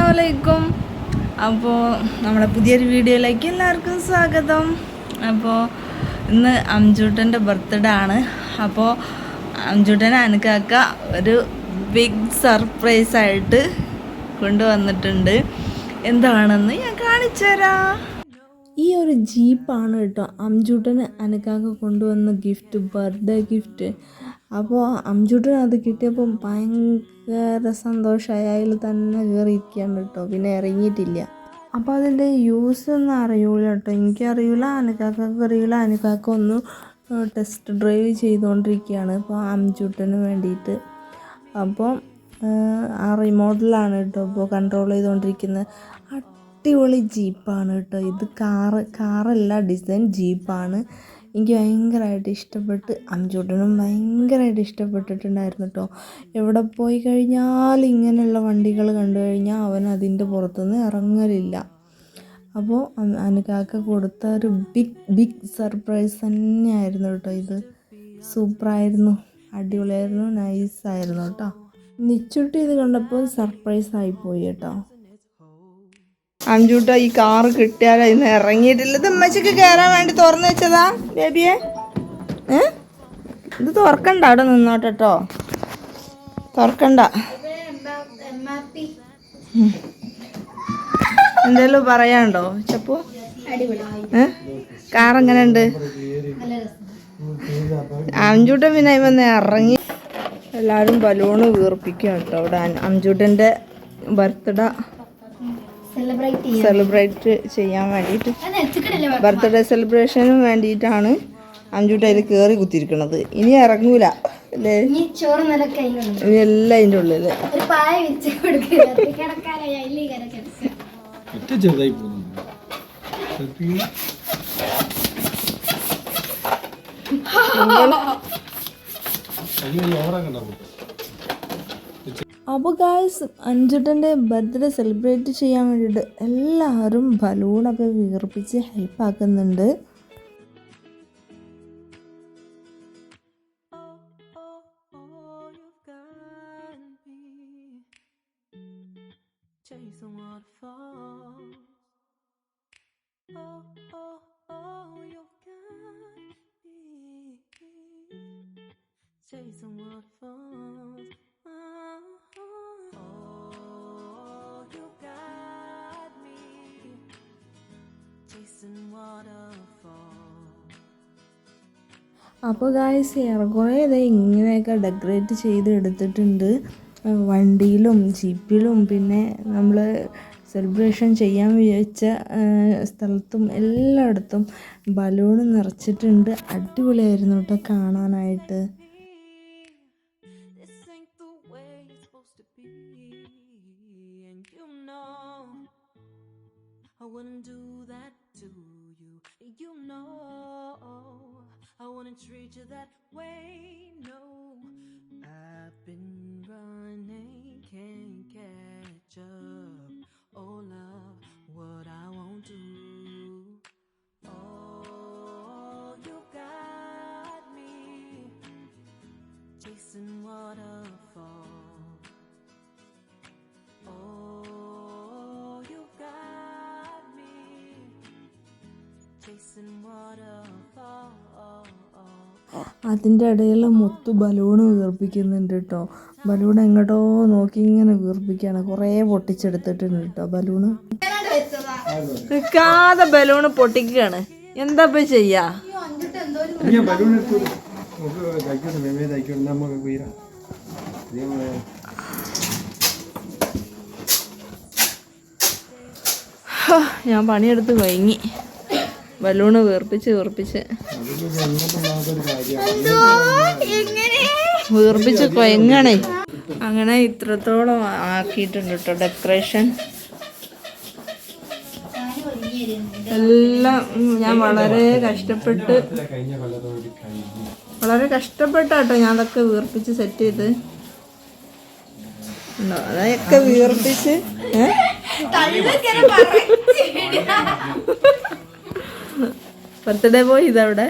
അസ്സലാമലൈക്കും. അപ്പോൾ നമ്മുടെ പുതിയൊരു വീഡിയോയിലേക്ക് എല്ലാവർക്കും സ്വാഗതം. അപ്പോൾ ഇന്ന് അംജൂട്ടൻ്റെ ബർത്ത്ഡേ ആണ്. അപ്പോൾ അംജൂട്ടനെ അനക്കാക്ക ഒരു ബിഗ് സർപ്രൈസായിട്ട് കൊണ്ടുവന്നിട്ടുണ്ട്. എന്താണെന്ന് ഞാൻ കാണിച്ചു തരാം. ഈ ഒരു ജീപ്പാണ് കേട്ടോ അംജൂട്ടന് അനക്കാക്ക കൊണ്ടുവന്ന ഗിഫ്റ്റ്, ബർത്ത്ഡേ ഗിഫ്റ്റ്. അപ്പോൾ അംജൂട്ടന് അത് കിട്ടിയപ്പോൾ ഭയങ്കര സന്തോഷമായി. അതിൽ തന്നെ കയറിയിരിക്കുകയാണ് കേട്ടോ, പിന്നെ ഇറങ്ങിയിട്ടില്ല. അപ്പോൾ അതിൻ്റെ യൂസ് ഒന്നും അറിയൂല കേട്ടോ, എനിക്കറിയില്ല, അനക്കാക്കൊക്കെ അറിയില്ല. അനക്കാക്ക ഒന്ന് ടെസ്റ്റ് ഡ്രൈവ് ചെയ്തുകൊണ്ടിരിക്കുകയാണ് ഇപ്പോൾ അംജൂട്ടന് വേണ്ടിയിട്ട്. അപ്പോൾ ആ റിമോട്ടിലാണ് കേട്ടോ ഇപ്പോൾ കൺട്രോൾ ചെയ്തുകൊണ്ടിരിക്കുന്നത്. അടിപൊളി ജീപ്പാണ് കേട്ടോ ഇത്. കാറല്ല, ഡിസൈൻ ജീപ്പാണ്. എനിക്ക് ഭയങ്കരമായിട്ട് ഇഷ്ടപ്പെട്ട്, അംജൂട്ടനും ഭയങ്കരമായിട്ട് ഇഷ്ടപ്പെട്ടിട്ടുണ്ടായിരുന്നു കേട്ടോ. എവിടെ പോയി കഴിഞ്ഞാൽ ഇങ്ങനെയുള്ള വണ്ടികൾ കണ്ടു കഴിഞ്ഞാൽ അവൻ അതിൻ്റെ പുറത്തുനിന്ന് ഇറങ്ങലില്ല. അപ്പോൾ അനക്കാക്ക കൊടുത്ത ഒരു ബിഗ് സർപ്രൈസ് തന്നെയായിരുന്നു കേട്ടോ ഇത്. സൂപ്പറായിരുന്നു, അടിപൊളിയായിരുന്നു, നൈസായിരുന്നു കേട്ടോ. നിച്ചുട്ടി ഇത് കണ്ടപ്പോൾ സർപ്രൈസ് ആയിപ്പോയി കേട്ടോ. അംജൂട്ട ഈ കാറ് കിട്ടിയാലോ ഇന്ന് ഇറങ്ങിയിട്ടില്ല. ഇത് ഉമ്മച്ചക്ക് കയറാൻ വേണ്ടി തുറന്നു വെച്ചതാ ബേബിയെ. ഇത് തുറക്കണ്ട, അവിടെ നിന്നോട്ടെ കേട്ടോ, തുറക്കണ്ട. എന്തേലും പറയാനുണ്ടോ ചപ്പു? കാറെങ്ങനെ ഉണ്ട്? അംജൂട്ടൻ പിന്നെ വന്ന് ഇറങ്ങി. എല്ലാവരും ബലൂണ് വീർപ്പിക്കും കേട്ടോ ഇവിടെ. അംജൂട്ടൻ്റെ ബർത്ത്ഡേ സെലിബ്രേറ്റ് ചെയ്യാൻ വേണ്ടിയിട്ട്, ബർത്ത്ഡേ സെലിബ്രേഷനും വേണ്ടിയിട്ടാണ് അംജൂട്ട അതിൽ കയറി കുത്തിയിരിക്കണത്. ഇനി ഇറങ്ങൂല അല്ലേ? ഇനി എല്ലാം അതിൻ്റെ ഉള്ളിൽ. അപ്പോൾ ഗായ്സ്, അംജൂട്ടൻ്റെ ബർത്ത്ഡേ സെലിബ്രേറ്റ് ചെയ്യാൻ വേണ്ടിയിട്ട് എല്ലാവരും ബലൂണൊക്കെ വീർപ്പിച്ച് ഹെൽപ്പാക്കുന്നുണ്ട്. അപ്പോൾ ഗായ്സ്, ഏറെക്കുറെ ഇത് ഇങ്ങനെയൊക്കെ ഡെക്കറേറ്റ് ചെയ്ത് എടുത്തിട്ടുണ്ട്. വണ്ടിയിലും ജീപ്പിലും പിന്നെ നമ്മൾ സെലിബ്രേഷൻ ചെയ്യാൻ വിചാരിച്ച സ്ഥലത്തും എല്ലായിടത്തും ബലൂൺ നിറച്ചിട്ടുണ്ട്. അടിപൊളിയായിരുന്നു കേട്ടോ കാണാനായിട്ട്. I wouldn't do that to you, you know. I wouldn't treat you that way, no. I've been running, can't catch up. Oh love, what I won't do. Oh, you got me chasing waterfalls. അതിൻ്റെ ഇടയിൽ മുത്തു balloon വീർപ്പിക്കുന്നുണ്ട് കേട്ടോ. Balloon എങ്ങോട്ടോ നോക്കി ഇങ്ങനെ വീർപ്പിക്കുകയാണ്. കുറേ പൊട്ടിച്ചെടുത്തിട്ടുണ്ട് കേട്ടോ balloon. നിൽക്കാതെ balloon പൊട്ടിക്കുകയാണ്. എന്താ ഇപ്പം ചെയ്യാ? ഞാൻ പണിയെടുത്ത് കഴിഞ്ഞി. ബലൂണ് വീർപ്പിച്ച് കൊയങ്ങണേ. അങ്ങനെ ഇത്രത്തോളം ആക്കിയിട്ടുണ്ട് കേട്ടോ ഡെക്കറേഷൻ എല്ലാം. ഞാൻ വളരെ കഷ്ടപ്പെട്ടാട്ടോ ഞാൻ അതൊക്കെ വീർപ്പിച്ച് സെറ്റ് ചെയ്ത്. അതൊക്കെ വീർപ്പിച്ച് ബർത്ത്ഡേ പോയി ഇതവിടെ.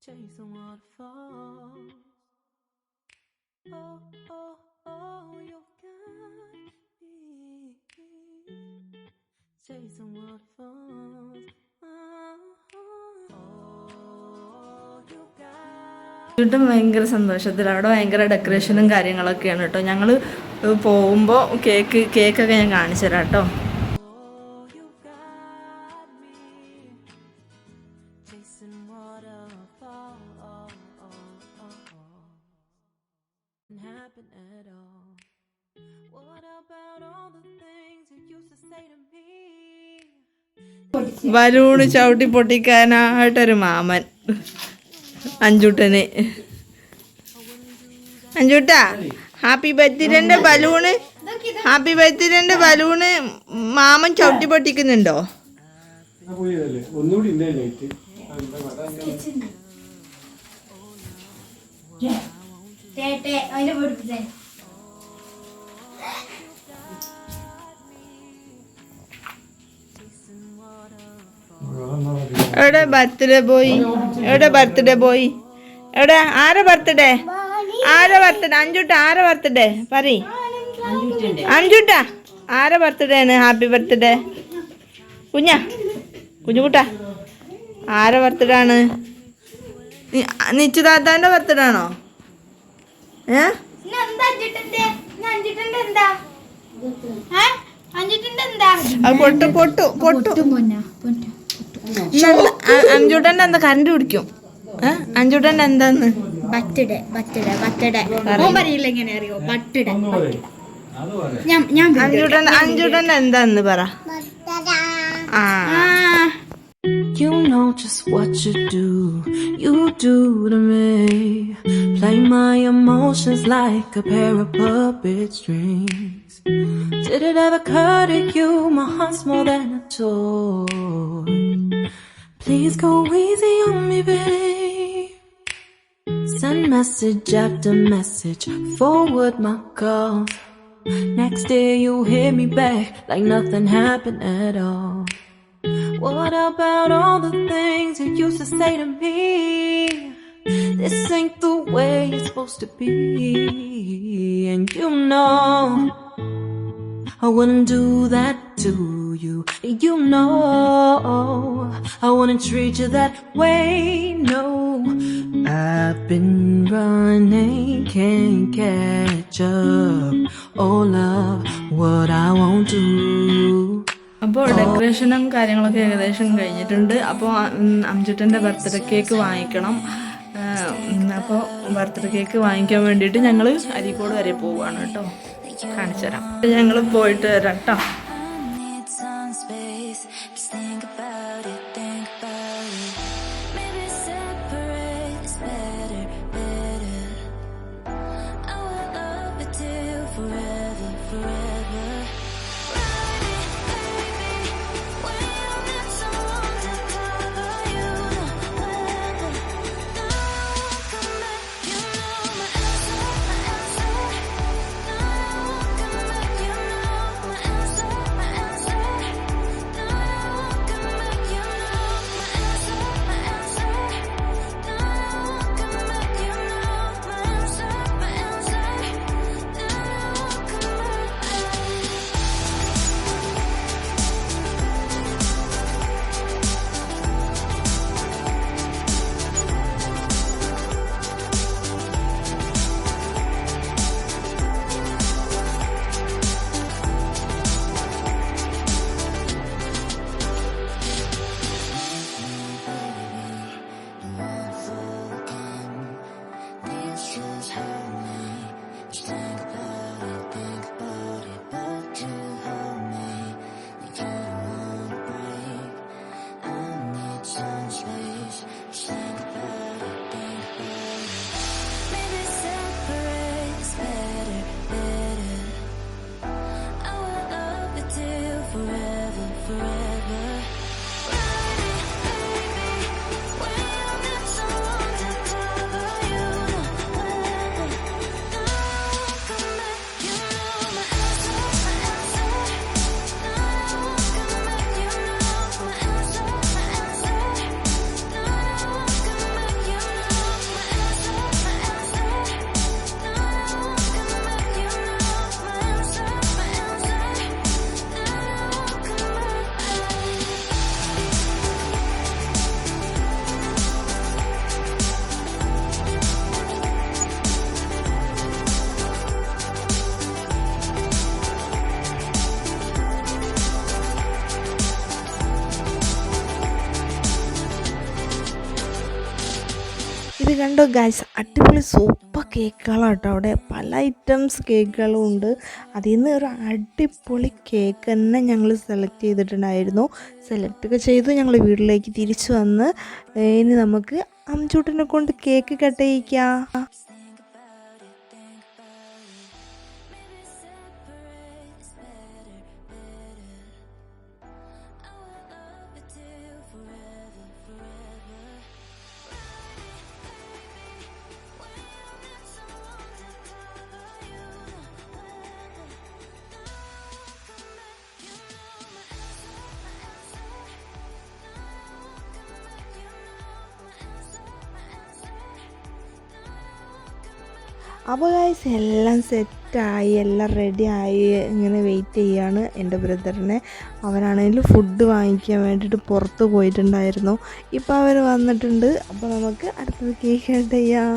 chasing waterfalls. Oh, oh, oh, you got me chasing waterfalls. ചുറ്റും ഭയങ്കര സന്തോഷത്തിൽ അവിടെ ഭയങ്കര ഡെക്കറേഷനും കാര്യങ്ങളൊക്കെയാണ് കേട്ടോ. ഞങ്ങൾ പോകുമ്പോൾ കേക്കൊക്കെ ഞാൻ കാണിച്ചു തരാം കേട്ടോ. ബലൂണ് ചവിട്ടി പൊട്ടിക്കാനായിട്ടൊരു മാമൻ അഞ്ചൂട്ടന്. അഞ്ചൂട്ടാ, ഹാപ്പി ബർത്ത്ഡേന്റെ ബലൂണ് മാമൻ ചവിട്ടി പൊട്ടിക്കുന്നുണ്ടോ? എവിടെ ബർത്ത്ഡേ ബോയ്? എവിടെ ആരെ ബർത്ത്ഡേ? അഞ്ചൂട്ട ആരെ ബർത്ത്ഡേ പറയ്. അഞ്ചൂട്ട ആരെ ബർത്ത്ഡേ ആണ്? ഹാപ്പി ബർത്ത്ഡേ കുഞ്ഞുകുട്ട. ആരെ ബർത്ത്ഡേ ആണ്? നിശ്ചിതാത്താന്റെ ബർത്ത്ഡേ ആണോ? പൊട്ടു അഞ്ചൂട്ടന്റെ എന്താ കറണ്ട് പിടിക്കും? അഞ്ചൂട്ടന്റെ എന്താന്ന്? ബർത്ത്ഡേ പറയില്ല. എങ്ങനെ അറിയോ ബർത്ത്ഡേ? അഞ്ചൂട്ടന്റെ എന്താന്ന് പറ. You know just what you do to me. Play my emotions like a pair of puppet strings. Did it ever occur to you my heart's more than a toy? Please go easy on me, babe. Send message after message, forward my calls. Next day you hit me back like nothing happened at all. What about all the things you used to say to me? This ain't the way it's supposed to be. And you know I wouldn't do that to you. You know I wouldn't treat you that way. No, I've been running, can't catch up. Oh love, what I won't do. അപ്പോൾ ഡെക്കറേഷനും കാര്യങ്ങളൊക്കെ ഏകദേശം കഴിഞ്ഞിട്ടുണ്ട്. അപ്പോൾ അംജുട്ടൻ്റെ birthday cake വാങ്ങിക്കണം. അപ്പോൾ birthday cake വാങ്ങിക്കാൻ വേണ്ടിയിട്ട് ഞങ്ങൾ അരീക്കോട് വരെ പോവുകയാണ് കേട്ടോ. കാണിച്ചു തരാം. ഞങ്ങൾ പോയിട്ട് വരാം കേട്ടോ. കണ്ടോ ഗൈസ്, അടിപൊളി സൂപ്പർ കേക്കുകളാണ് കേട്ടോ. അവിടെ പല ഐറ്റംസ് കേക്കുകളും ഉണ്ട്. അതിൽ നിന്ന് ഒരു അടിപൊളി കേക്ക് തന്നെ ഞങ്ങൾ സെലക്ട് ചെയ്തിട്ടുണ്ടായിരുന്നു. സെലക്ട് ചെയ്ത് ഞങ്ങൾ വീട്ടിലേക്ക് തിരിച്ചു വന്ന് ഇനി നമുക്ക് അംചൂട്ടനെ കൊണ്ട് കേക്ക് കട്ട് ചെയ്യിക്കാം. അപ്പോൾ ഗൈസ് എല്ലാം സെറ്റായി, എല്ലാം റെഡിയായി ഇങ്ങനെ വെയിറ്റ് ചെയ്യാണ് എൻ്റെ ബ്രദറിനെ. അവനാണെങ്കിൽ ഫുഡ് വാങ്ങിക്കാൻ വേണ്ടിയിട്ട് പുറത്ത് പോയിട്ടുണ്ടായിരുന്നു. ഇപ്പോൾ അവർ വന്നിട്ടുണ്ട്. അപ്പോൾ നമുക്ക് അടുത്തത് കേക്ക് കട്ട് ചെയ്യാം.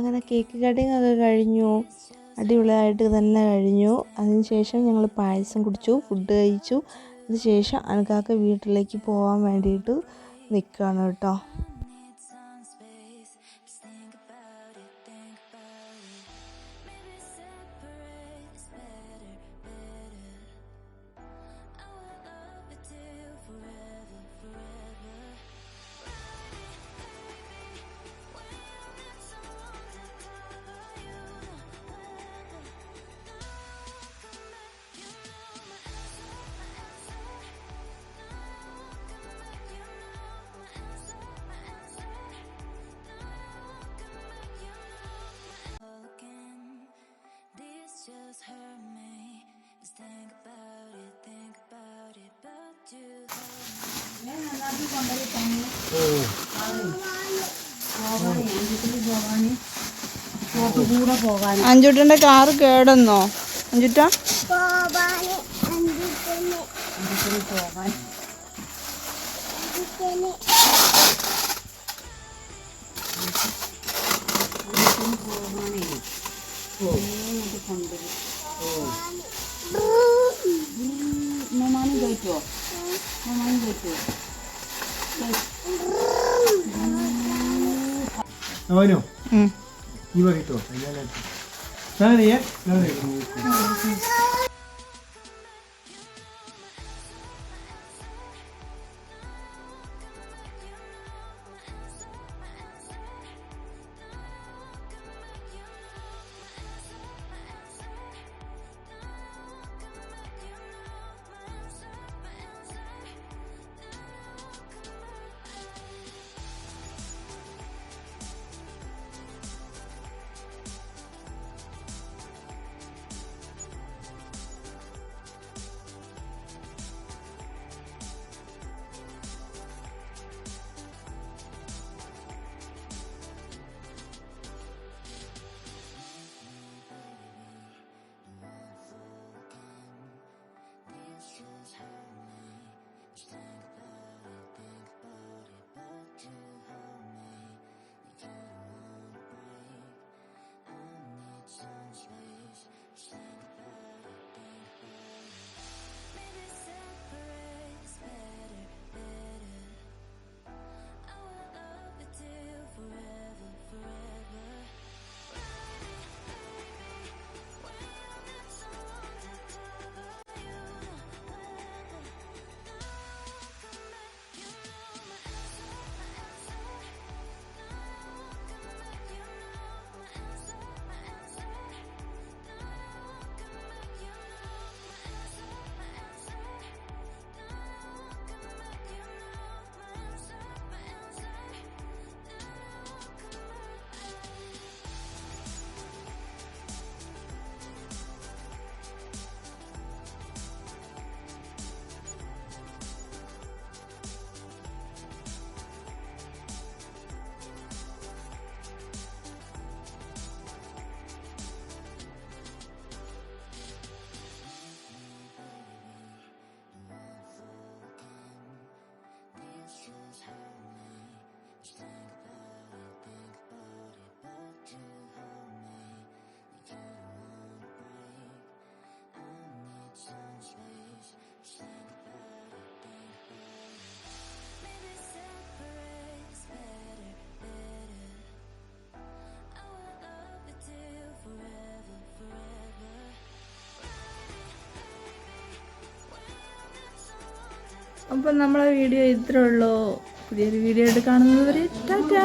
അങ്ങനെ കേക്ക് കട്ടിങ് ഒക്കെ കഴിഞ്ഞു, അടിപൊളിയായിട്ട് തന്നെ കഴിഞ്ഞു. അതിനുശേഷം ഞങ്ങൾ പായസം കുടിച്ചു, ഫുഡ് കഴിച്ചു. അതിനുശേഷം അനക്കാക്ക വീട്ടിലേക്ക് പോകാൻ വേണ്ടിയിട്ട് നിൽക്കുകയാണ് കേട്ടോ. Just hurt me. Just think about it, but you അഞ്ചുട്ടൻ്റെ കാറ് കേടന്നോ? അഞ്ചുട്ട അവനോ ഈ പറയട്ടോ ഞാനേ അപ്പം നമ്മളെ വീഡിയോ ഇത്രേ ഉള്ളൂ. പുതിയൊരു വീഡിയോ ആയിട്ട് കാണുന്നവരെ ടാറ്റാ.